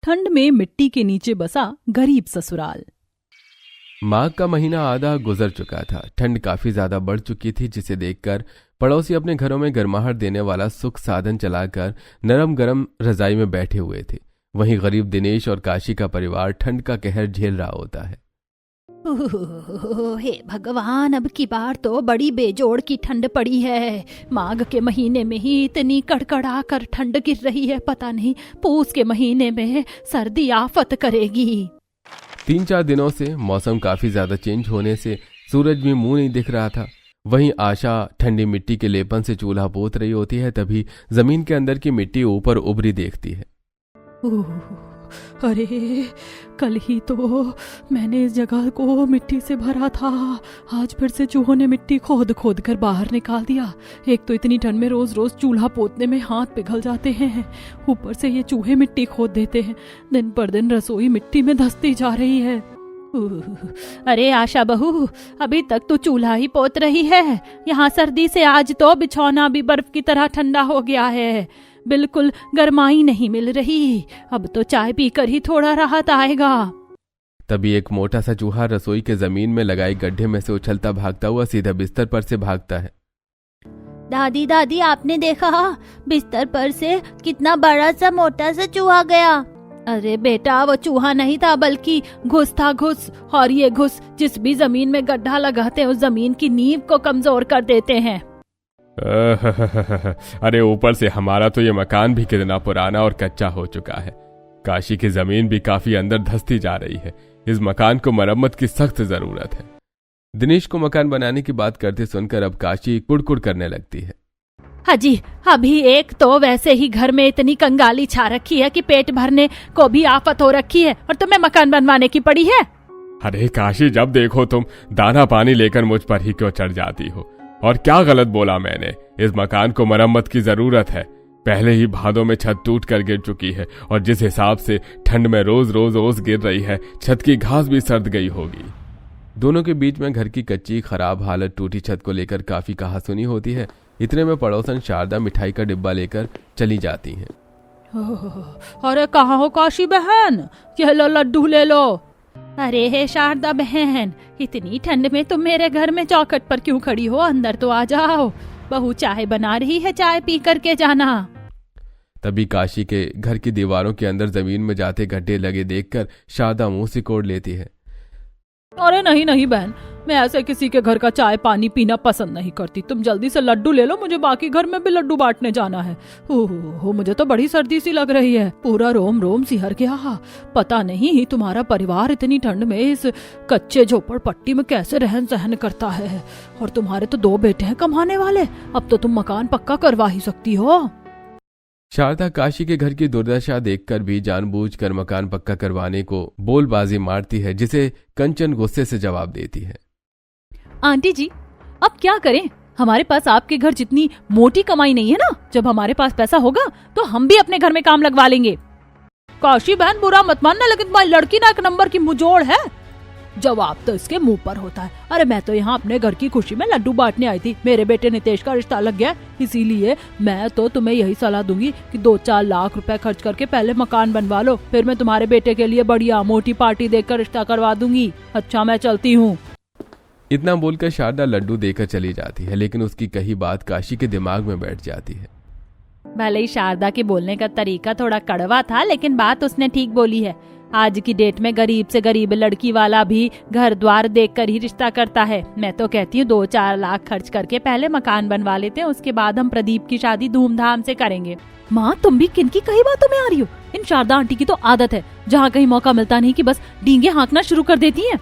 ठंड में मिट्टी के नीचे बसा गरीब ससुराल। माघ का महीना आधा गुजर चुका था। ठंड काफी ज्यादा बढ़ चुकी थी, जिसे देखकर पड़ोसी अपने घरों में गर्माहट देने वाला सुख साधन चलाकर नरम गरम रजाई में बैठे हुए थे। वहीं गरीब दिनेश और काशी का परिवार ठंड का कहर झेल रहा होता है। हे भगवान, अब की बार तो बड़ी बेजोड़ की ठंड पड़ी है। माघ के महीने में ही इतनी कड़कड़ा कर ठंड गिर रही है, पता नहीं पूस के महीने में सर्दी आफत करेगी। 3-4 दिनों से मौसम काफी ज्यादा चेंज होने से सूरज भी मुंह नहीं दिख रहा था। वहीं आशा ठंडी मिट्टी के लेपन से चूल्हा पोत रही होती है, तभी जमीन के अंदर की मिट्टी ऊपर उभरी देखती है। अरे, कल ही तो मैंने इस जगह को मिट्टी से भरा था, आज फिर से चूहों ने मिट्टी खोद खोद कर बाहर निकाल दिया। एक तो इतनी ठंड में रोज रोज चूल्हा पोतने में हाथ पिघल जाते हैं, ऊपर से ये चूहे मिट्टी खोद देते हैं। दिन पर दिन रसोई मिट्टी में धंसती जा रही है। अरे आशा बहू, अभी तक तो चूल्हा ही पोत रही है। यहाँ सर्दी से आज तो बिछौना भी बर्फ की तरह ठंडा हो गया है, बिल्कुल गर्माई नहीं मिल रही। अब तो चाय पीकर ही थोड़ा राहत आएगा। तभी एक मोटा सा चूहा रसोई के जमीन में लगाए गड्ढे में से उछलता भागता हुआ सीधा बिस्तर पर से भागता है। दादी दादी, आपने देखा बिस्तर पर से कितना बड़ा सा मोटा सा चूहा गया? अरे बेटा, वो चूहा नहीं था बल्कि घुस था, घुस। और ये घुस जिस भी जमीन में गड्ढा लगाते हैं उस जमीन की नींव को कमजोर कर देते हैं। अरे ऊपर से हमारा तो ये मकान भी कितना पुराना और कच्चा हो चुका है। काशी की जमीन भी काफी अंदर धंसती जा रही है। इस मकान को मरम्मत की सख्त जरूरत है। दिनेश को मकान बनाने की बात करते सुनकर अब काशी कुड़कुड़ करने लगती है। हाजी, अभी एक तो वैसे ही घर में इतनी कंगाली छा रखी है कि पेट भरने को भी आफत हो रखी है, और तुम्हें मकान बनवाने की पड़ी है। अरे काशी, जब देखो तुम दाना पानी लेकर मुझ पर ही क्यों चढ़ जाती हो? और क्या गलत बोला मैंने? इस मकान को मरम्मत की जरूरत है। पहले ही भादों में छत टूट कर गिर चुकी है, और जिस हिसाब से ठंड में रोज रोज ओस गिर रही है, छत की घास भी सर्द गई होगी। दोनों के बीच में घर की कच्ची खराब हालत टूटी छत को लेकर काफी कहासुनी होती है। इतने में पड़ोसन शारदा मिठाई का डिब्बा लेकर चली जाती हैं। अरे कहाँ हो काशी बहन, ये लो लड्डू ले लो। अरे हे शारदा बहन, इतनी ठंड में तुम मेरे घर में चौखट पर क्यों खड़ी हो? अंदर तो आ जाओ, बहू चाय बना रही है, चाय पी करके जाना। तभी काशी के घर की दीवारों के अंदर जमीन में जाते गड्ढे लगे देखकर शारदा मुंह सिकोड़ लेती है। अरे नहीं नहीं बहन, मैं ऐसे किसी के घर का चाय पानी पीना पसंद नहीं करती। तुम जल्दी से लड्डू ले लो, मुझे बाकी घर में भी लड्डू बांटने जाना है। ओहो, मुझे तो बड़ी सर्दी सी लग रही है, पूरा रोम रोम सिहर गया। पता नहीं तुम्हारा परिवार इतनी ठंड में इस कच्चे झोपड़पट्टी में कैसे रहन सहन करता है। और तुम्हारे तो 2 बेटे हैं कमाने वाले, अब तो तुम मकान पक्का करवा ही सकती हो। शारदा काशी के घर की दुर्दशा देखकर भी जानबूझकर मकान पक्का करवाने को बोलबाजी मारती है, जिसे कंचन गुस्से से जवाब देती है। आंटी जी, अब क्या करें? हमारे पास आपके घर जितनी मोटी कमाई नहीं है ना। जब हमारे पास पैसा होगा तो हम भी अपने घर में काम लगवा लेंगे। काशी बहन, बुरा मत मानना, लेकिन तुम्हारी लड़की ना 1 नंबर की मुंहजोड़ है। जवाब तो इसके मुंह पर होता है। अरे मैं तो यहाँ अपने घर की खुशी में लड्डू बांटने आई थी। मेरे बेटे नितेश का रिश्ता लग गया, इसीलिए मैं तो तुम्हें यही सलाह दूंगी कि 2-4 लाख रुपए खर्च करके पहले मकान बनवा लो, फिर मैं तुम्हारे बेटे के लिए बढ़िया मोटी पार्टी देकर रिश्ता करवा दूंगी। अच्छा, मैं चलती हूँ। इतना बोलकर शारदा लड्डू देकर चली जाती है, लेकिन उसकी कही बात काशी के दिमाग में बैठ जाती है। भले ही शारदा के बोलने का तरीका थोड़ा कड़वा था, लेकिन बात उसने ठीक बोली है। आज की डेट में गरीब से गरीब लड़की वाला भी घर द्वार देखकर ही रिश्ता करता है। मैं तो कहती हूँ 2-4 लाख खर्च करके पहले मकान बनवा लेते हैं, उसके बाद हम प्रदीप की शादी धूमधाम से करेंगे। माँ, तुम भी किनकी कही बातों में आ रही हो? इन शारदा आंटी की तो आदत है, जहाँ कहीं मौका मिलता नहीं कि बस डींगे हाँकना शुरू कर देती हैं।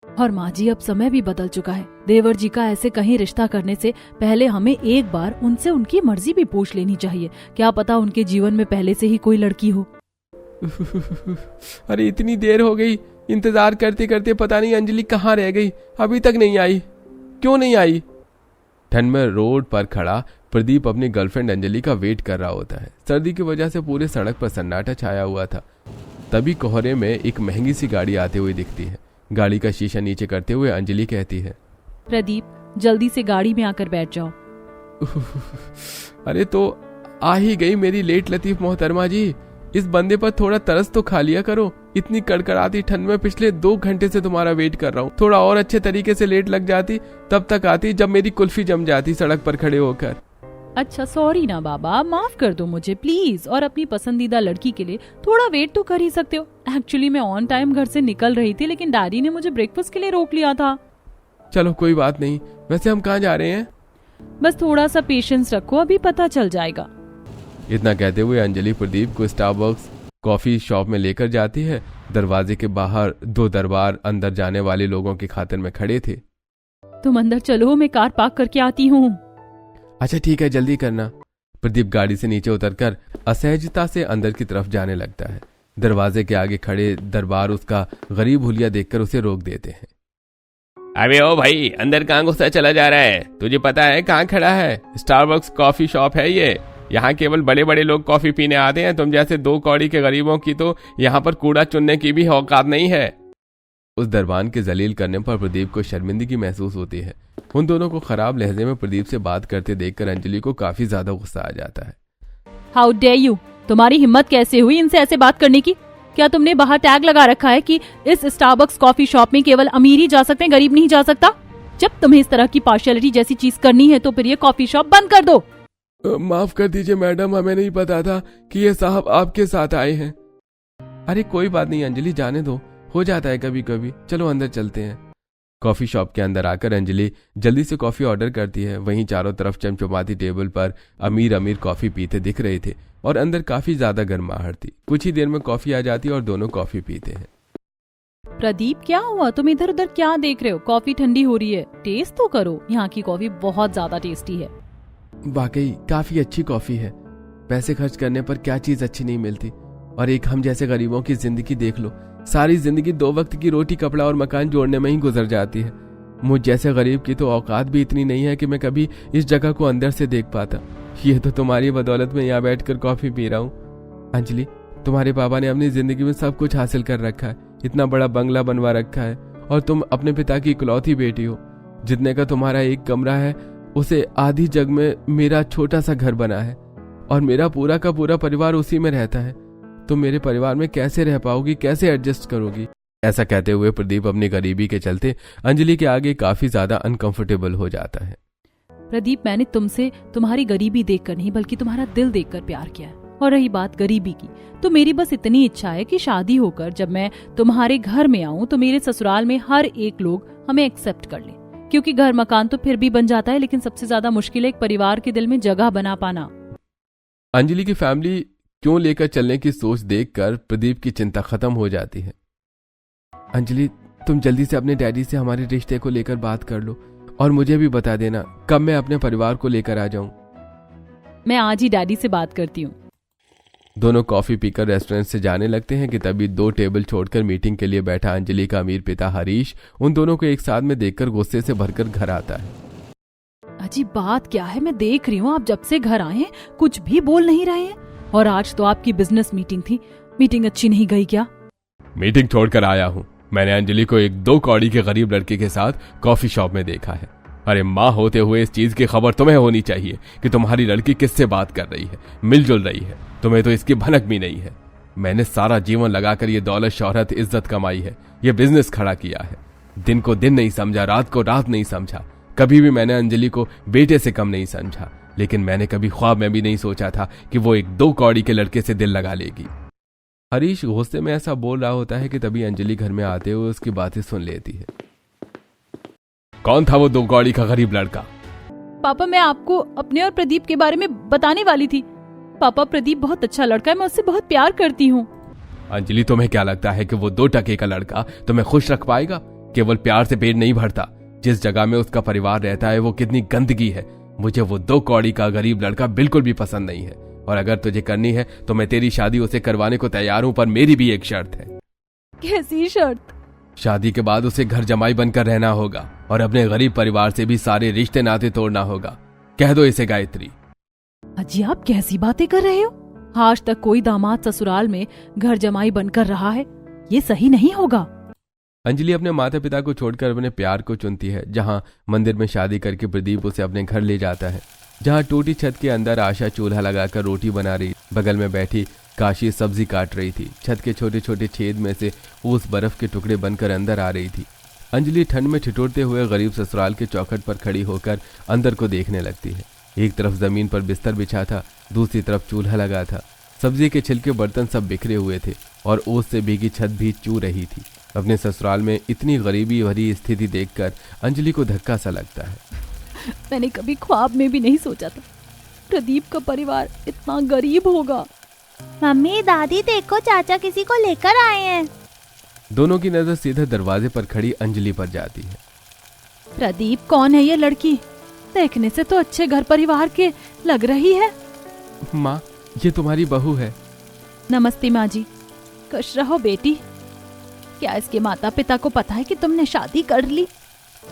और माँ जी, अब समय भी बदल चुका है। देवर जी का ऐसे कहीं रिश्ता करने से पहले हमें एक बार उनसे उनकी मर्जी भी पूछ लेनी चाहिए। क्या पता उनके जीवन में पहले से ही कोई लड़की हो। अरे इतनी देर हो गई, इंतजार करते करते पता नहीं अंजलि कहाँ रह गई, अभी तक नहीं आई। क्यों नहीं आई? ठंड में रोड पर खड़ा प्रदीप अपनी गर्लफ्रेंड अंजलि का वेट कर रहा होता है। सर्दी की वजह से पूरे सड़क पर सन्नाटा छाया हुआ था। तभी कोहरे में एक महंगी सी गाड़ी आते हुए दिखती है। गाड़ी का शीशा नीचे करते हुए अंजलि कहती है, प्रदीप, जल्दी से गाड़ी में आकर बैठ जाओ। अरे तो आ ही गई मेरी लेट लतीफ मोहतरमा जी। इस बंदे पर थोड़ा तरस तो खा लिया करो। इतनी कड़कड़ाती ठंड में पिछले 2 घंटे से तुम्हारा वेट कर रहा हूँ। थोड़ा और अच्छे तरीके से लेट लग जाती तब तक आती जब मेरी कुल्फी जम जाती सड़क पर खड़े होकर। अच्छा सॉरी ना बाबा, माफ कर दो मुझे प्लीज। और अपनी पसंदीदा लड़की के लिए थोड़ा वेट तो कर ही सकते हो। एक्चुअली मैं ऑन टाइम घर से निकल रही थी, लेकिन डैडी ने मुझे ब्रेकफास्ट के लिए रोक लिया था। चलो कोई बात नहीं। वैसे हम कहाँ जा रहे हैं? बस थोड़ा सा पेशेंस रखो, अभी पता चल जाएगा। इतना कहते हुए अंजलि प्रदीप को स्टारबक्स कॉफी शॉप में लेकर जाती है। दरवाजे के बाहर 2 दरबार अंदर जाने वाले लोगों की खातिर में खड़े थे। तुम अंदर चलो, मैं कार पार्क करके आती हूँ। अच्छा ठीक है, जल्दी करना। प्रदीप गाड़ी से नीचे उतरकर असहजता से अंदर की तरफ जाने लगता है। दरवाजे के आगे खड़े दरबार उसका गरीब हुलिया देखकर उसे रोक देते हैं। अबे ओ भाई, अंदर कहाँ गुस्सा चला जा रहा है? तुझे पता है कहाँ खड़ा है? स्टारबक्स कॉफी शॉप है ये। यहाँ केवल बड़े बड़े लोग कॉफी पीने आते हैं। तुम जैसे 2 कौड़ी के गरीबों की तो यहाँ पर कूड़ा चुनने की भी औकात नहीं है। उस दरबान के जलील करने पर प्रदीप को शर्मिंदगी महसूस होती है। उन दोनों को खराब लहजे में प्रदीप से बात करते देखकर अंजलि को काफी ज्यादा गुस्सा आ जाता है। हाउ डेयर यू, तुम्हारी हिम्मत कैसे हुई इनसे ऐसे बात करने की? क्या तुमने बाहर टैग लगा रखा है कि इस स्टारबक्स कॉफी शॉप में केवल अमीर ही जा सकते हैं, गरीब नहीं जा सकता? जब तुम्हें इस तरह की पार्शियलिटी जैसी चीज करनी है तो फिर ये कॉफी शॉप बंद कर दो। माफ कर दीजिए मैडम, हमें नहीं पता था कि ये साहब आपके साथ आए हैं। अरे कोई बात नहीं अंजलि, जाने दो, हो जाता है कभी कभी। चलो अंदर चलते हैं। कॉफी शॉप के अंदर आकर अंजलि जल्दी से कॉफी ऑर्डर करती है। वहीं चारों तरफ चमचमाती टेबल पर अमीर अमीर कॉफी पीते दिख रहे थे और अंदर काफी ज्यादा गर्माहट थी। कुछ ही देर में कॉफी आ जाती और दोनों कॉफी पीते हैं। प्रदीप क्या हुआ, तुम इधर उधर क्या देख रहे हो? कॉफी ठंडी हो रही है, टेस्ट तो करो। यहाँ की कॉफी बहुत ज्यादा टेस्टी है। वाकई काफी अच्छी कॉफी है। पैसे खर्च करने पर क्या चीज अच्छी नहीं मिलती। और एक हम जैसे गरीबों की जिंदगी देख लो, सारी जिंदगी 2 वक्त की रोटी कपड़ा और मकान जोड़ने में ही गुजर जाती है। मुझ जैसे गरीब की तो औकात भी इतनी नहीं है कि मैं कभी इस जगह को अंदर से देख पाता। ये तो तुम्हारी बदौलत में यहाँ बैठकर कॉफी पी रहा हूँ। अंजलि, तुम्हारे पापा ने अपनी जिंदगी में सब कुछ हासिल कर रखा है, इतना बड़ा बंगला बनवा रखा है, और तुम अपने पिता की इकलौती बेटी हो। जितने का तुम्हारा एक कमरा है उसे आधी जग में मेरा छोटा सा घर बना है, और मेरा पूरा का पूरा परिवार उसी में रहता है। तुम मेरे परिवार में कैसे रह पाओगी, कैसे एडजस्ट करोगी? ऐसा कहते हुए प्रदीप अपनी गरीबी के चलते अंजलि के आगे काफी ज्यादा अनकंफर्टेबल हो जाता है। प्रदीप, मैंने तुमसे तुम्हारी गरीबी देखकर नहीं बल्कि तुम्हारा दिल देखकर प्यार किया है। और रही बात गरीबी की, तो मेरी बस इतनी इच्छा है कि शादी होकर जब मैं तुम्हारे घर में आऊं तो मेरे ससुराल में हर एक लोग हमें एक्सेप्ट कर ले। क्योंकि घर मकान तो फिर भी बन जाता है, लेकिन सबसे ज्यादा मुश्किल है एक परिवार के दिल में जगह बना पाना। अंजलि की फैमिली क्यों लेकर चलने की सोच देखकर प्रदीप की चिंता खत्म हो जाती है। अंजलि, तुम जल्दी से अपने डैडी से हमारे रिश्ते को लेकर बात कर लो और मुझे भी बता देना कब मैं अपने परिवार को लेकर आ जाऊं। मैं आज ही डैडी से बात करती हूँ। दोनों कॉफी पीकर रेस्टोरेंट से जाने लगते हैं कि तभी 2 टेबल छोड़कर मीटिंग के लिए बैठा अंजलि का अमीर पिता हरीश उन दोनों को एक साथ में देखकर गुस्से से भरकर घर आता है। अजी बात क्या है, मैं देख रही हूँ आप जब से घर आए हैं कुछ भी बोल नहीं रहे हैं। और आज तो आपकी बिजनेस मीटिंग थी, मीटिंग अच्छी नहीं गई क्या? मीटिंग छोड़कर आया हूँ। मैंने अंजलि को एक 2 कौड़ी के गरीब लड़के के साथ कॉफी शॉप में देखा है। अरे माँ होते हुए इस चीज की खबर तुम्हें होनी चाहिए कि तुम्हारी लड़की किससे बात कर रही है, मिलजुल रही है। तुम्हें तो इसकी भनक भी नहीं है। मैंने सारा जीवन लगाकर ये दौलत, शोहरत, इज्जत कमाई है, ये बिजनेस खड़ा किया है। दिन को दिन नहीं समझा, रात को रात नहीं समझा। कभी भी मैंने अंजलि को बेटे से कम नहीं समझा, लेकिन मैंने कभी ख्वाब में भी नहीं सोचा था कि वो एक 2 कौड़ी के लड़के से दिल लगा लेगी। हरीश गुस्से में ऐसा बोल रहा होता है कि तभी अंजलि घर में आते हुए उसकी बातें सुन लेती है। कौन था वो 2 कौड़ी का गरीब लड़का? पापा, मैं आपको अपने और प्रदीप के बारे में बताने वाली थी। पापा, प्रदीप बहुत अच्छा लड़का है, मैं उससे बहुत प्यार करती हूँ। अंजलि, तुम्हें क्या लगता है कि वो 2 टके का लड़का तुम्हें खुश रख पाएगा? केवल प्यार से पेट नहीं भरता। जिस जगह में उसका परिवार रहता है वो कितनी गंदगी है। मुझे वो 2 कौड़ी का गरीब लड़का बिल्कुल भी पसंद नहीं है, और अगर तुझे करनी है तो मैं तेरी शादी उसे करवाने को तैयार हूँ, पर मेरी भी एक शर्त है। कैसी शर्त? शादी के बाद उसे घर जमाई बनकर रहना होगा और अपने गरीब परिवार से भी सारे रिश्ते नाते तोड़ना होगा। कह दो इसे गायत्री। अजी आप कैसी बातें कर रहे हो? आज तक कोई दामाद ससुराल में घर जमाई बनकर रहा है, ये सही नहीं होगा। अंजलि अपने माता पिता को छोड़कर अपने प्यार को चुनती है। जहां मंदिर में शादी करके प्रदीप उसे अपने घर ले जाता है, जहां टूटी छत के अंदर आशा चूल्हा लगाकर रोटी बना रही, बगल में बैठी काशी सब्जी काट रही थी। छत के छोटे छोटे छेद में से ओस बर्फ के टुकड़े बनकर अंदर आ रही थी। अंजलि ठंड में ठिठुरते हुए गरीब ससुराल के चौखट पर खड़ी होकर अंदर को देखने लगती है। एक तरफ जमीन पर बिस्तर बिछा था, दूसरी तरफ चूल्हा लगा था। सब्जी के छिलके बर्तन सब बिखरे हुए थे और ओस से भीगी छत भी चू रही थी। अपने ससुराल में इतनी गरीबी भरी स्थिति देखकर अंजलि को धक्का सा लगता है। मैंने कभी ख्वाब में भी नहीं सोचा था प्रदीप का परिवार इतना गरीब होगा। मम्मी दादी देखो, चाचा किसी को लेकर आए हैं। दोनों की नजर सीधे दरवाजे पर खड़ी अंजलि पर जाती है। प्रदीप कौन है ये लड़की? देखने से तो अच्छे घर परिवार के लग रही है। माँ, ये तुम्हारी बहू है। नमस्ते माँ जी। खुश रहो बेटी। क्या इसके माता पिता को पता है कि तुमने शादी कर ली?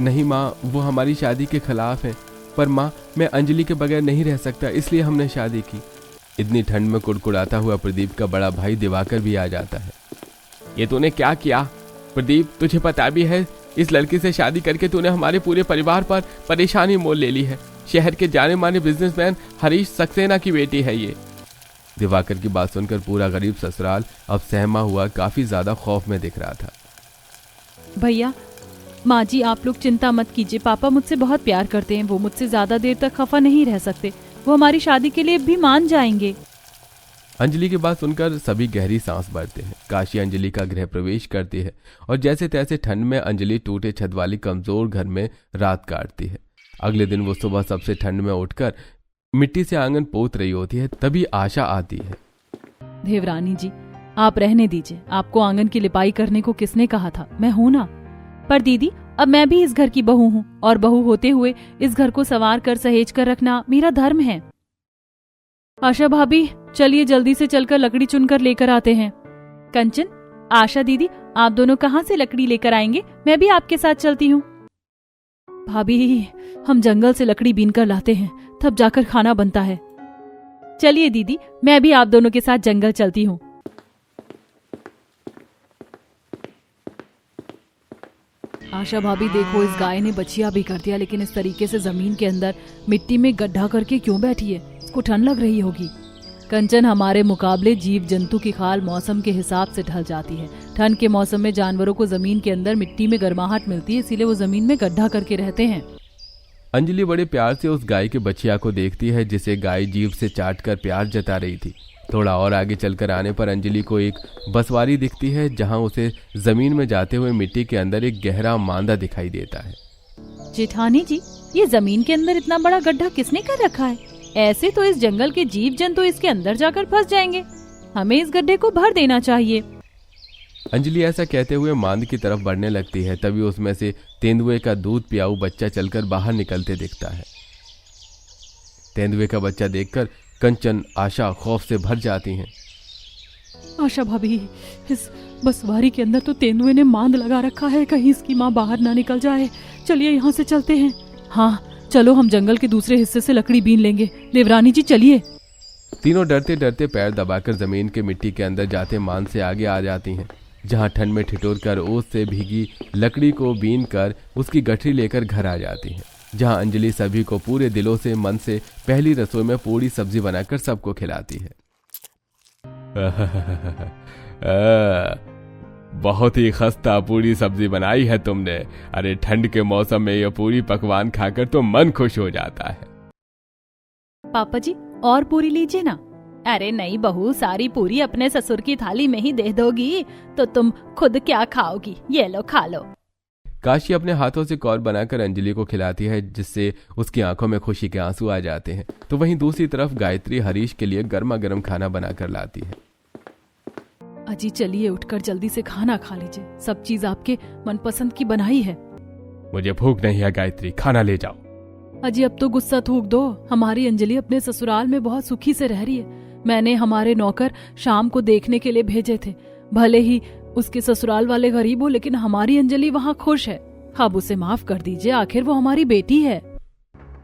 नहीं माँ, वो हमारी शादी के खिलाफ है। पर माँ, मैं अंजलि के बगैर नहीं रह सकता, इसलिए हमने शादी की। इतनी ठंड में कुड़कुड़ाता हुआ प्रदीप का बड़ा भाई दिवाकर भी आ जाता है। ये तूने क्या किया प्रदीप? तुझे पता भी है इस लड़की से शादी करके तूने हमारे पूरे परिवार पर परेशानी मोल ले ली है। शहर के जाने माने बिजनेसमैन हरीश सक्सेना की बेटी है ये। दिवाकर की बात सुनकर पूरा गरीब ससुराल अब सहमा हुआ काफी ज्यादा खौफ में दिख रहा था। भैया, माँ जी, आप लोग चिंता मत कीजिए। पापा मुझसे बहुत प्यार करते हैं। वो मुझसे ज्यादा देर तक खफा नहीं रह सकते। वो हमारी शादी के लिए भी मान जाएंगे। अंजलि की बात सुनकर सभी गहरी सांस भरते हैं। काशी अंजलि का गृह प्रवेश करती है और जैसे तैसे ठंड में अंजलि टूटे छत वाली कमजोर घर में रात काटती है। अगले दिन वो सुबह सबसे ठंड में उठकर मिट्टी से आंगन पोत रही होती है। तभी आशा आती है। देवरानी जी, आप रहने दीजिए। आपको आंगन की लिपाई करने को किसने कहा था? मैं हूं ना। पर दीदी, अब मैं भी इस घर की बहू हूँ और बहू होते हुए इस घर को संवार कर सहेज कर रखना मेरा धर्म है। आशा भाभी, चलिए जल्दी से चलकर लकड़ी चुनकर लेकर आते हैं। कंचन, आशा दीदी, आप दोनों कहाँ से लकड़ी लेकर आएंगे? मैं भी आपके साथ चलती हूँ। भाभी, हम जंगल से लकड़ी बीन कर लाते हैं, तब जाकर खाना बनता है। चलिए दीदी, मैं भी आप दोनों के साथ जंगल चलती हूँ। आशा भाभी देखो, इस गाय ने बछिया भी कर दिया, लेकिन इस तरीके से जमीन के अंदर मिट्टी में गड्ढा करके क्यों बैठी है? इसको ठंड लग रही होगी। कंचन, हमारे मुकाबले जीव जंतु की खाल मौसम के हिसाब से ढल जाती है। ठंड के मौसम में जानवरों को जमीन के अंदर मिट्टी में गर्माहट मिलती है, इसीलिए वो जमीन में गड्ढा करके रहते हैं। अंजलि बड़े प्यार से उस गाय के बछिया को देखती है जिसे गाय जीभ से चाटकर प्यार जता रही थी। थोड़ा और आगे चलकर आने पर अंजलि को एक बसवारी दिखती है, जहां उसे जमीन में जाते हुए मिट्टी के अंदर एक गहरा मांदा दिखाई देता है। जेठानी जी, ये जमीन के अंदर इतना बड़ा गड्ढा किसने कर रखा है? ऐसे तो इस जंगल के जीव जंतु इसके अंदर जाकर फंस जाएंगे। हमें इस गड्ढे को भर देना चाहिए। अंजलि ऐसा कहते हुए मांद की तरफ बढ़ने लगती है। तभी उसमें से तेंदुए का दूध पियाऊ बच्चा चलकर बाहर निकलते दिखता है। तेंदुए का बच्चा देखकर कंचन, आशा खौफ से भर जाती हैं। आशा भाभी, इस बसवारी के अंदर तो तेंदुए ने मांद लगा रखा है, कहीं इसकी माँ बाहर ना निकल जाए। चलिए यहाँ से चलते हैं। हाँ चलो, हम जंगल के दूसरे हिस्से से लकड़ी बीन लेंगे। देवरानी जी चलिए। तीनों डरते डरते पैर दबाकर जमीन के मिट्टी के अंदर जाते मांद से आगे आ जाती हैं, जहां ठंड में ठिठुर कर ओस से भीगी लकड़ी को बीन कर उसकी गठरी लेकर घर आ जाती हैं, जहां अंजलि सभी को पूरे दिलों से मन से पहली रसोई में पूरी सब्जी बनाकर सबको खिलाती है। बहुत ही खस्ता पूरी सब्जी बनाई है तुमने। अरे ठंड के मौसम में ये पूरी पकवान खाकर तो मन खुश हो जाता है। पापा जी, और पूरी लीजिए ना। अरे नहीं बहू, सारी पूरी अपने ससुर की थाली में ही दे दोगी तो तुम खुद क्या खाओगी? ये लो, खा लो। काशी अपने हाथों से कौर बनाकर अंजलि को खिलाती है, जिससे उसकी आंखों में खुशी के आंसू आ जाते हैं। तो वहीं दूसरी तरफ गायत्री हरीश के लिए गर्मा गर्म खाना बनाकर लाती है। अजी चलिए, उठकर जल्दी से खाना खा लीजिए। सब चीज आपके मनपसंद की बनाई है। मुझे भूख नहीं है गायत्री, खाना ले जाओ। अजी अब तो गुस्सा थूक दो। हमारी अंजलि अपने ससुराल में बहुत सुखी से रह रही है। मैंने हमारे नौकर शाम को देखने के लिए भेजे थे। भले ही उसके ससुराल वाले गरीब हो, लेकिन हमारी अंजलि वहाँ खुश है। अब उसे माफ कर दीजिए, आखिर वो हमारी बेटी है।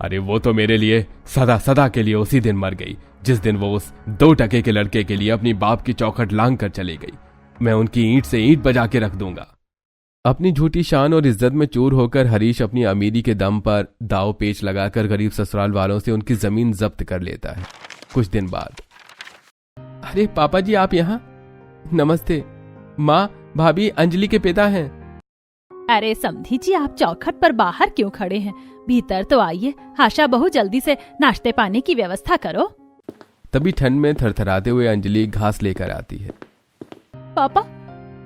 अरे वो तो मेरे लिए सदा सदा के लिए उसी दिन मर गई जिस दिन वो उस 2 टके के लड़के के लिए अपनी बाप की चौखट लांग कर चली गई। मैं उनकी ईंट से ईंट बजा के रख दूंगा। अपनी झूठी शान और इज्जत में चूर होकर हरीश अपनी अमीरी के दम पर दाव पेच लगाकर गरीब ससुराल वालों से उनकी जमीन जब्त कर लेता है। कुछ दिन बाद अरे पापा जी आप यहाँ? नमस्ते माँ, भाभी अंजलि के पिता हैं। अरे समधी जी, आप चौखट पर बाहर क्यों खड़े हैं? भीतर तो आइए। आशा बहू जल्दी से नाश्ते पानी की व्यवस्था करो। तभी ठंड में थरथराते हुए अंजलि घास लेकर आती है। पापा,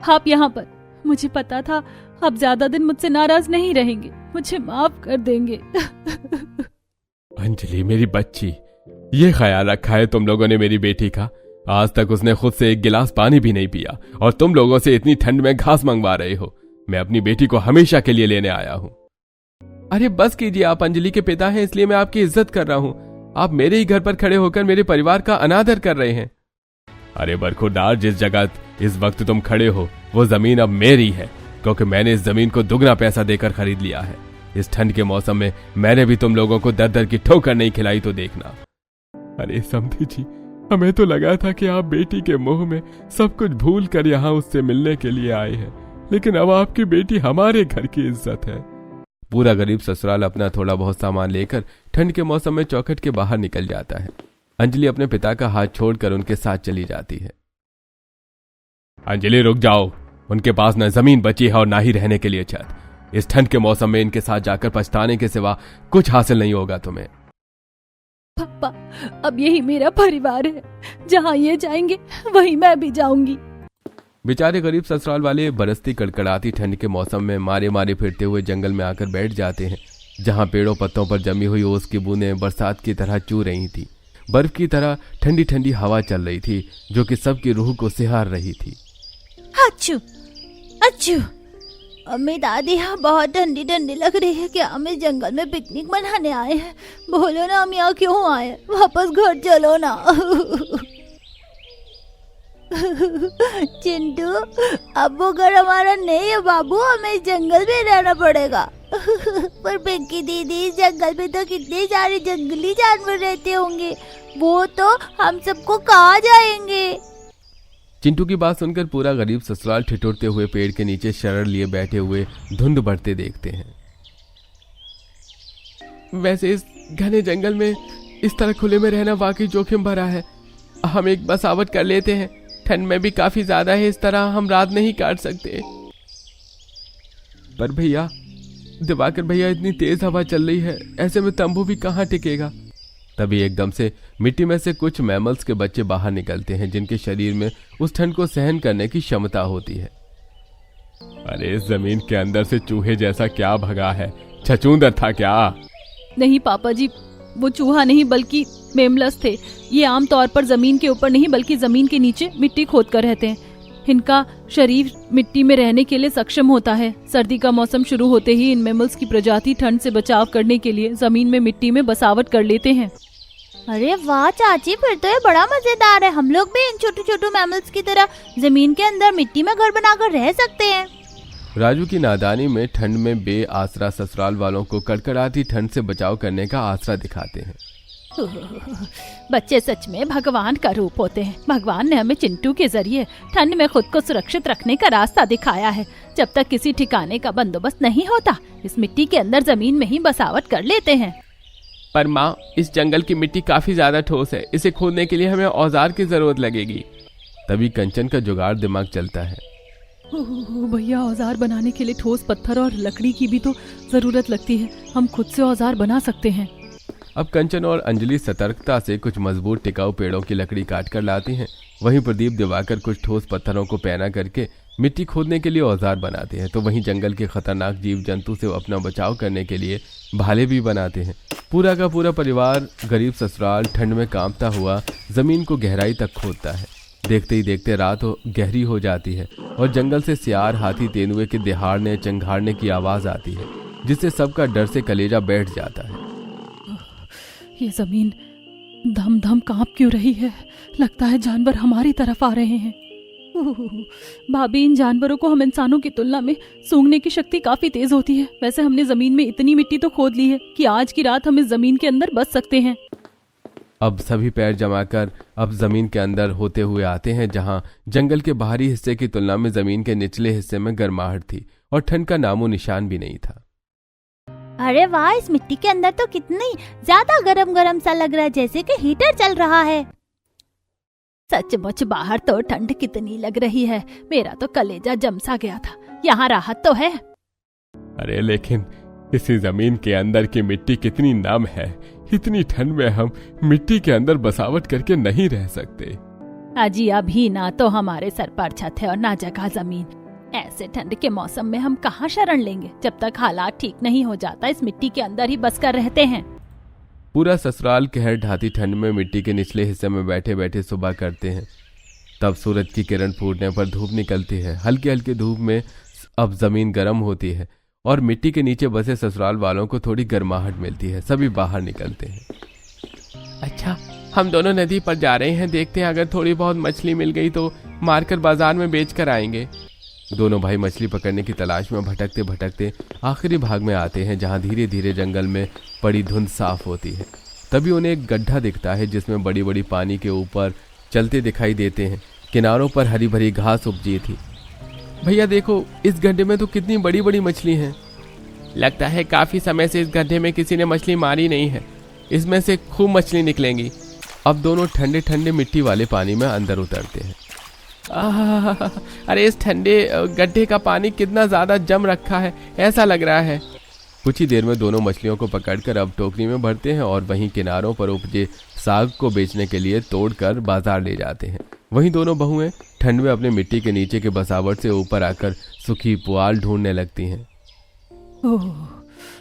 आप यहाँ पर? मुझे पता था आप ज्यादा दिन मुझसे नाराज नहीं रहेंगे, मुझे माफ कर देंगे। अंजलि मेरी बच्ची, ये ख्याल रखा है तुम लोगों ने मेरी बेटी का? आज तक उसने खुद से एक गिलास पानी भी नहीं पिया और तुम लोगों से इतनी ठंड में घास मंगवा रहे हो। मैं अपनी बेटी को हमेशा के लिए लेने आया हूँ। अरे बस कीजिए, आप अंजलि के पिता हैं इसलिए मैं आपकी इज्जत कर रहा हूँ। आप मेरे ही घर पर खड़े होकर मेरे परिवार का अनादर कर रहे हैं। अरे बरखुरदार, जिस जगह इस वक्त तुम खड़े हो वो जमीन अब मेरी है, क्योंकि मैंने इस जमीन को दुगना पैसा देकर खरीद लिया है। इस ठंड के मौसम में मैंने भी तुम लोगों को दर दर की ठोकर नहीं खिलाई तो देखना। अरे समधी जी, हमें तो लगा था कि आप बेटी के मुंह में सब कुछ भूल कर यहाँ उससे मिलने के लिए आए हैं, लेकिन अब आपकी बेटी हमारे घर की इज्जत है। पूरा गरीब ससुराल अपना थोड़ा बहुत सामान लेकर ठंड के मौसम में चौखट के बाहर निकल जाता है। अंजलि अपने पिता का हाथ छोड़कर उनके साथ चली जाती है। अंजलि रुक जाओ, उनके पास न जमीन बची है और ना ही रहने के लिए छत। इस ठंड के मौसम में इनके साथ जाकर पछताने के सिवा कुछ हासिल नहीं होगा तुम्हें। पापा, अब यही मेरा परिवार है, जहाँ ये जाएंगे वहीं मैं भी जाऊंगी। बेचारे गरीब ससुराल वाले बरसती कड़कड़ाती ठंड के मौसम में मारे मारे फिरते हुए जंगल में आकर बैठ जाते हैं, जहाँ पेड़ों पत्तों पर जमी हुई ओस की बूंदें बरसात की तरह चू रही थी। बर्फ की तरह ठंडी ठंडी हवा चल रही थी जो कि सबकी रूह को सिहार रही थी। अच्छू अच्छू, अम्मी दादी यहाँ बहुत ठंडी ठंडी लग रही है। क्या हम इस जंगल में पिकनिक मनाने आए हैं? बोलो ना, हम यहाँ क्यों आए? वापस घर चलो ना। चिंटू, अब वो घर हमारा नहीं है बाबू, हमें इस जंगल में रहना पड़ेगा। पर पिंकी दीदी, इस जंगल में तो कितने सारे जंगली जानवर रहते होंगे, वो तो हम सबको कहाँ जाएंगे? चिंटू की बात सुनकर पूरा गरीब ससुराल ठिठुरते हुए पेड़ के नीचे शरण लिए बैठे हुए धुंध बढ़ते देखते हैं। वैसे इस घने जंगल में इस तरह खुले में रहना वाकई जोखिम भरा है। हम एक बसावट कर लेते हैं, ठंड में भी काफी ज्यादा है, इस तरह हम रात नहीं काट सकते। पर भैया, दिवाकर भैया, इतनी तेज हवा चल रही है, ऐसे में तंबू भी कहाँ टिकेगा। तभी एकदम से मिट्टी में से कुछ मैमल्स के बच्चे बाहर निकलते हैं, जिनके शरीर में उस ठंड को सहन करने की क्षमता होती है। अरे इस जमीन के अंदर से चूहे जैसा क्या भगा है? छछूंदर था क्या? नहीं पापा जी, वो चूहा नहीं बल्कि मेमलस थे। ये आमतौर पर जमीन के ऊपर नहीं बल्कि जमीन के नीचे मिट्टी खोद कर रहते हैं। इनका शरीर मिट्टी में रहने के लिए सक्षम होता है। सर्दी का मौसम शुरू होते ही इन मैमल्स की प्रजाति ठंड से बचाव करने के लिए जमीन में मिट्टी में बसावट कर लेते हैं। अरे वाह चाची, फिर तो ये बड़ा मजेदार है। हम लोग भी इन छोटे छोटे मैमल्स की तरह जमीन के अंदर मिट्टी में घर बनाकर रह सकते हैं। राजू की नादानी में ठंड में बेआसरा ससुराल वालों को कड़कड़ाती ठंड से बचाव करने का आसरा दिखाते हैं। बच्चे सच में भगवान का रूप होते हैं। भगवान ने हमें चिंटू के जरिए ठंड में खुद को सुरक्षित रखने का रास्ता दिखाया है। जब तक किसी ठिकाने का बंदोबस्त नहीं होता, इस मिट्टी के अंदर जमीन में ही बसावट कर लेते हैं। पर माँ, इस जंगल की मिट्टी काफी ज्यादा ठोस है, इसे खोदने के लिए हमें औजार की जरूरत लगेगी। तभी कंचन का जुगाड़ दिमाग चलता है। भैया, औजार बनाने के लिए ठोस पत्थर और लकड़ी की भी तो जरूरत लगती है। हम खुद से औजार बना सकते हैं। अब कंचन और अंजलि सतर्कता से कुछ मजबूत टिकाऊ पेड़ों की लकड़ी काट कर लाती हैं। वहीं प्रदीप दिवाकर कुछ ठोस पत्थरों को पैना करके मिट्टी खोदने के लिए औजार बनाते हैं। तो वहीं जंगल के खतरनाक जीव जंतु से अपना बचाव करने के लिए भाले भी बनाते हैं। पूरा का पूरा परिवार गरीब ससुराल ठंड में कांपता हुआ जमीन को गहराई तक खोदता है। देखते ही देखते रात गहरी हो जाती है और जंगल से सियार, हाथी, तेंदुए के दहाड़ने चंघाड़ने की आवाज आती है, जिससे सबका डर से कलेजा बैठ जाता है। ये जमीन धम धम कांप क्यों रही है? लगता है जानवर हमारी तरफ आ रहे हैं। भाभी, इन जानवरों को हम इंसानों की तुलना में सूंघने की शक्ति काफी तेज होती है। वैसे हमने जमीन में इतनी मिट्टी तो खोद ली है कि आज की रात हम इस जमीन के अंदर बस सकते हैं। अब सभी पैर जमाकर अब जमीन के अंदर होते हुए आते हैं, जहां जंगल के बाहरी हिस्से की तुलना में जमीन के निचले हिस्से में गर्माहट थी और ठंड का नामो निशान भी नहीं था। अरे वाह, इस मिट्टी के अंदर तो कितनी ज्यादा गरम गरम सा लग रहा है, जैसे कि हीटर चल रहा है। सचमुच बाहर तो ठंड कितनी लग रही है, मेरा तो कलेजा जमसा गया था। यहाँ राहत तो है। अरे लेकिन इसी जमीन के अंदर की मिट्टी कितनी नम है, इतनी ठंड में हम मिट्टी के अंदर बसावट करके नहीं रह सकते। अजी अभी ना तो हमारे सर पर छत है और ना जगह जमीन। ऐसे ठंड के मौसम में हम कहाँ शरण लेंगे? जब तक हालात ठीक नहीं हो जाता इस मिट्टी के अंदर ही बस कर रहते हैं। पूरा ससुराल कहर ढाती ठंड में मिट्टी के निचले हिस्से में बैठे बैठे सुबह करते हैं। तब सूरज की किरण फूटने पर धूप निकलती है। हल्की हल्की धूप में अब जमीन गर्म होती है और मिट्टी के नीचे बसे ससुराल वालों को थोड़ी गर्माहट मिलती है। सभी बाहर निकलते हैं। अच्छा, हम दोनों नदी पर जा रहे हैं, देखते हैं अगर थोड़ी बहुत मछली मिल गई तो मारकर बाजार में बेच कर आएंगे। दोनों भाई मछली पकड़ने की तलाश में भटकते भटकते आखिरी भाग में आते हैं, जहां धीरे धीरे जंगल में पड़ी धुंध साफ होती है। तभी उन्हें एक गड्ढा दिखता है जिसमें बड़ी बड़ी पानी के ऊपर चलते दिखाई देते हैं। किनारों पर हरी भरी घास उपजी थी। भैया देखो, इस गड्ढे में तो कितनी बड़ी बड़ी मछली हैं। लगता है काफी समय से इस गड्ढे में किसी ने मछली मारी नहीं है, इसमें से खूब मछली निकलेंगी। अब दोनों ठंडे ठंडे मिट्टी वाले पानी में अंदर उतरते हैं। अरे इस ठंडे गड्ढे का पानी कितना ज्यादा जम रखा है, ऐसा लग रहा है। कुछ ही देर में दोनों मछलियों को पकड़कर अब टोकरी में भरते हैं और वहीं किनारों पर उपजे साग को बेचने के लिए तोड़कर बाजार ले जाते हैं। वहीं दोनों बहुएं ठंड में अपने मिट्टी के नीचे के बसावट से ऊपर आकर सूखी पुआल ढूंढने लगती हैं। ओह,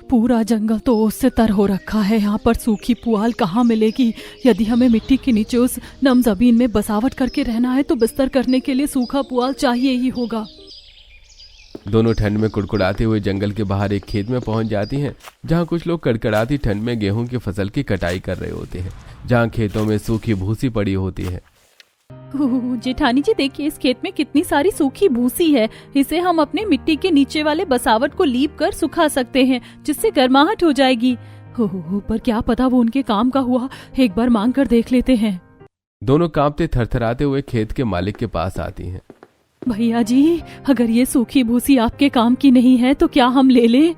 पूरा जंगल तो ओस से तर हो रखा है, यहाँ पर सूखी पुआल कहाँ मिलेगी? यदि हमें मिट्टी के नीचे उस नम जमीन में बसावट करके रहना है तो बिस्तर करने के लिए सूखा पुआल चाहिए ही होगा। दोनों ठंड में कुड़कुड़ाते हुए जंगल के बाहर एक खेत में पहुंच जाती हैं, जहां कुछ लोग कड़कड़ाती ठंड में गेहूं की फसल की कटाई कर रहे होते हैं, जहां खेतों में सूखी भूसी पड़ी होती है। जेठानी जी देखिए, इस खेत में कितनी सारी सूखी भूसी है। इसे हम अपने मिट्टी के नीचे वाले बसावट को लीप कर सुखा सकते हैं, जिससे गर्माहट हो जाएगी। पर क्या पता वो उनके काम का हुआ, एक बार मांग कर देख लेते हैं। दोनों कांपते थरथराते हुए खेत के मालिक के पास आती हैं। भैया जी, अगर ये सूखी भूसी आपके काम की नहीं है तो क्या हम ले लें?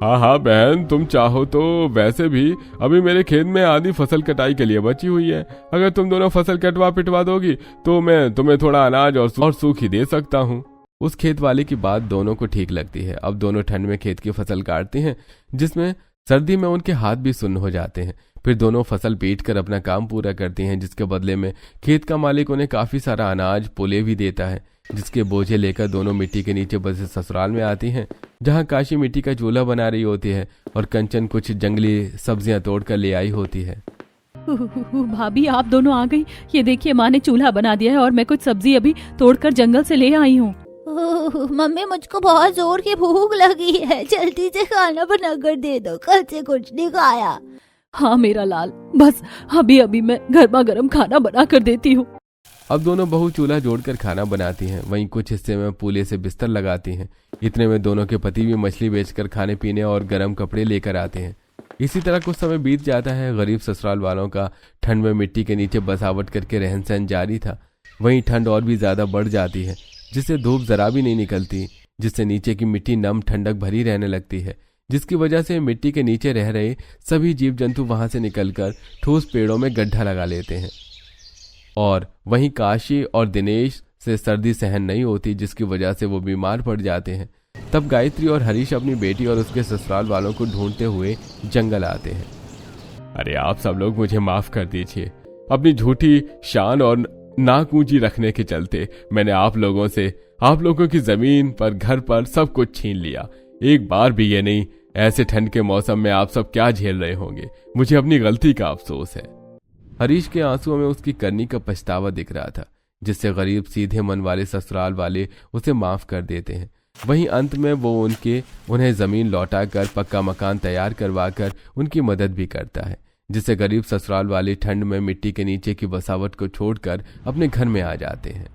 हाँ हाँ बहन, तुम चाहो तो वैसे भी अभी मेरे खेत में आधी फसल कटाई के लिए बची हुई है। अगर तुम दोनों फसल कटवा पिटवा दोगी तो मैं तुम्हें थोड़ा अनाज और सूखी दे सकता हूँ। उस खेत वाले की बात दोनों को ठीक लगती है। अब दोनों ठंड में खेत की फसल काटते हैं, जिसमें सर्दी में उनके हाथ भी सुन्न हो जाते हैं। फिर दोनों फसल पीट कर अपना काम पूरा करती हैं, जिसके बदले में खेत का मालिक उन्हें काफी सारा अनाज पुले भी देता है, जिसके बोझे लेकर दोनों मिट्टी के नीचे बसे ससुराल में आती हैं, जहां काशी मिट्टी का चूल्हा बना रही होती है और कंचन कुछ जंगली सब्जियां तोड़ कर ले आई होती है। भाभी, आप दोनों आ गई। ये देखिए, माँ ने चूल्हा बना दिया है और मैं कुछ सब्जी अभी तोड़कर जंगल से ले आई हूँ। मम्मी, मुझको बहुत जोर की भूख लगी है, जल्दी से खाना बना कर दे दो, कल से कुछ नहीं खाया। हाँ मेरा लाल, बस अभी अभी मैं गर्मा गर्म खाना बना कर देती हूँ। अब दोनों बहू चूल्हा जोड़कर खाना बनाती हैं, वहीं कुछ हिस्से में पूले से बिस्तर लगाती हैं। इतने में दोनों के पति भी मछली बेचकर खाने पीने और गर्म कपड़े लेकर आते हैं। इसी तरह कुछ समय बीत जाता है। गरीब ससुराल वालों का ठंड में मिट्टी के नीचे बसावट करके रहन सहन जारी था। वहीं ठंड और भी ज्यादा बढ़ जाती है, जिससे धूप जरा भी नहीं निकलती, जिससे नीचे की मिट्टी नम ठंडक भरी रहने लगती है, जिसकी वजह से मिट्टी के नीचे रह रहे सभी जीव जंतु वहां से निकलकर ठोस पेड़ों में गड्ढा लगा लेते हैं। और वहीं काशी और दिनेश से सर्दी सहन नहीं होती, जिसकी वजह से वो बीमार पड़ जाते हैं। तब गायत्री और हरीश अपनी बेटी और उसके ससुराल वालों को ढूंढते हुए जंगल आते हैं। अरे आप सब लोग मुझे माफ कर दीजिए। अपनी झूठी शान और नाक ऊंची रखने के चलते मैंने आप लोगों की जमीन पर, घर पर सब कुछ छीन लिया। एक बार भी ये नहीं, ऐसे ठंड के मौसम में आप सब क्या झेल रहे होंगे। मुझे अपनी गलती का अफसोस है। हरीश के आंसुओं में उसकी करनी का पछतावा दिख रहा था, जिससे गरीब सीधे मन वाले ससुराल वाले उसे माफ कर देते हैं। वहीं अंत में वो उन्हें जमीन लौटाकर पक्का मकान तैयार करवाकर उनकी मदद भी करता है, जिससे गरीब ससुराल वाले ठंड में मिट्टी के नीचे की बसावट को छोड़कर अपने घर में आ जाते हैं।